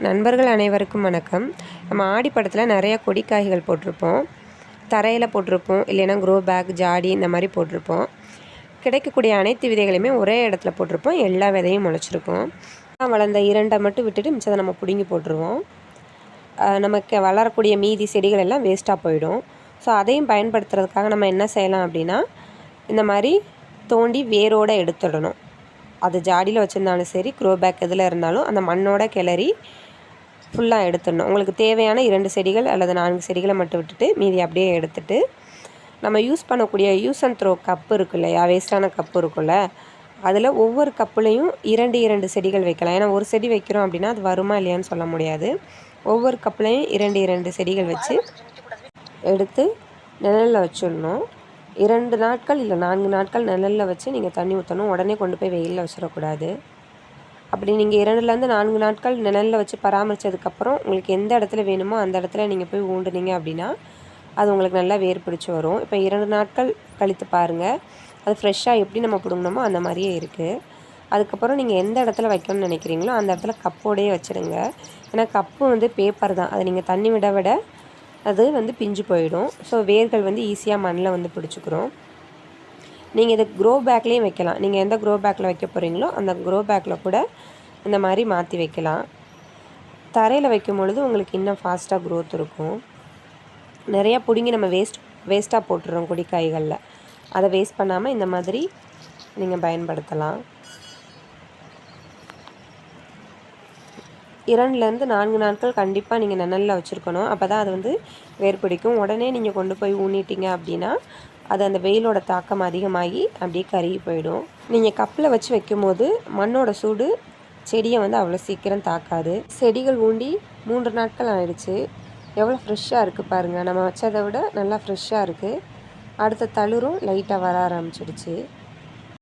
நண்பர்கள் அனைவருக்கும் வணக்கம். நம்ம ஆடி படத்தில் நிறைய கொடி காய்கள் போட்டிருப்போம். தரையில் போட்டிருப்போம், இல்லைன்னா க்ரோ பேக், ஜாடி இந்த மாதிரி போட்டிருப்போம். கிடைக்கக்கூடிய அனைத்து விதைகளையுமே ஒரே இடத்துல போட்டிருப்போம். எல்லா விதையும் முளைச்சிருக்கும். வளர்ந்த 2 மட்டும் விட்டுட்டு மிச்சத்தை நம்ம பிடுங்கி போட்டுருவோம். நமக்கு வளரக்கூடிய மீதி செடிகள் எல்லாம் வேஸ்ட்டாக போயிடும். ஸோ அதையும் பயன்படுத்துறதுக்காக நம்ம என்ன செய்யலாம் அப்படின்னா, இந்த மாதிரி தோண்டி வேரோடு எடுத்துடணும். அது ஜாடியில் வச்சுருந்தாலும் சரி, க்ரோ பேக் எதில் இருந்தாலும் அந்த மண்ணோட கிளறி ஃபுல்லாக எடுத்துடணும். உங்களுக்கு தேவையான 2 செடிகள் அல்லது 4 செடிகளை மட்டும் விட்டுட்டு மீதி அப்படியே எடுத்துட்டு, நம்ம யூஸ் பண்ணக்கூடிய யூஸ் அண்ட் த்ரோ கப்பு இருக்கு இல்லையா, வேஸ்ட்டான கப்பு இருக்குல்ல, அதில் ஒவ்வொரு கப்புலேயும் 2 செடிகள் வைக்கலாம். ஏன்னா ஒரு செடி வைக்கிறோம் அப்படின்னா அது வருமா இல்லையான்னு சொல்ல முடியாது. ஒவ்வொரு கப்புலேயும் 2 செடிகள் வச்சு எடுத்து நிழலில் வச்சிடணும். 2 நாட்கள் இல்லை 4 நாட்கள் நிழலில் வச்சு நீங்கள் தண்ணி ஊற்றணும். உடனே கொண்டு போய் வெயிலில் வச்சிடக்கூடாது. அப்படி நீங்கள் 2லேருந்து 4 நாட்கள் நிழலில் வச்சு பராமரித்ததுக்கப்புறம் உங்களுக்கு எந்த இடத்துல வேணுமோ அந்த இடத்துல நீங்கள் போய் ஊண்டுனீங்க அப்படின்னா அது உங்களுக்கு நல்லா வேர் பிடிச்சி வரும். இப்போ 2 நாட்கள் கழித்து பாருங்கள், அது ஃப்ரெஷ்ஷாக எப்படி நம்ம பிடுங்கணுமோ அந்த மாதிரியே இருக்குது. அதுக்கப்புறம் நீங்கள் எந்த இடத்துல வைக்கணும்னு நினைக்கிறீங்களோ அந்த இடத்துல கப்போடையே வச்சுருங்க. ஏன்னா கப்பு வந்து பேப்பர் தான், அதை நீங்கள் தண்ணி விட விட அது வந்து பிஞ்சு போயிடும். ஸோ வேர்கள் வந்து ஈஸியாக மண்ணில் வந்து பிடிச்சிக்கிறோம். நீங்கள் இதை க்ரோ பேக்லேயும் வைக்கலாம். நீங்கள் எந்த க்ரோ பேக்கில் வைக்க போகிறீங்களோ அந்த க்ரோ பேக்கில் கூட இந்த மாதிரி மாற்றி வைக்கலாம். தரையில் வைக்கும் பொழுது உங்களுக்கு இன்னும் ஃபாஸ்ட்டாக க்ரோத் இருக்கும். நிறையா பிடுங்கி நம்ம வேஸ்ட்டாக போட்டுடுறோம் கொடிக்காய்களில். அதை வேஸ்ட் பண்ணாமல் இந்த மாதிரி நீங்கள் பயன்படுத்தலாம். 2லேருந்து 4 நாட்கள் கண்டிப்பாக நீங்கள் நிழலில் வச்சுருக்கணும். அப்போ தான் அது வந்து வேர் பிடிக்கும். உடனே நீங்கள் கொண்டு போய் ஊனிட்டீங்க அப்படின்னா அது அந்த வெயிலோட தாக்கம் அதிகமாகி அப்படியே கருகி போயிடும். நீங்கள் கப்பில் வச்சு வைக்கும்போது மண்ணோட சூடு செடியை வந்து அவ்வளோ சீக்கிரம் தாக்காது. செடிகள் ஊண்டி 3 நாட்கள் ஆயிடுச்சு. எவ்வளோ ஃப்ரெஷ்ஷாக இருக்குது பாருங்கள். நம்ம வச்சதை விட நல்லா ஃப்ரெஷ்ஷாக இருக்குது. அடுத்த தளிரும் லைட்டாக வர ஆரம்பிச்சிடுச்சு.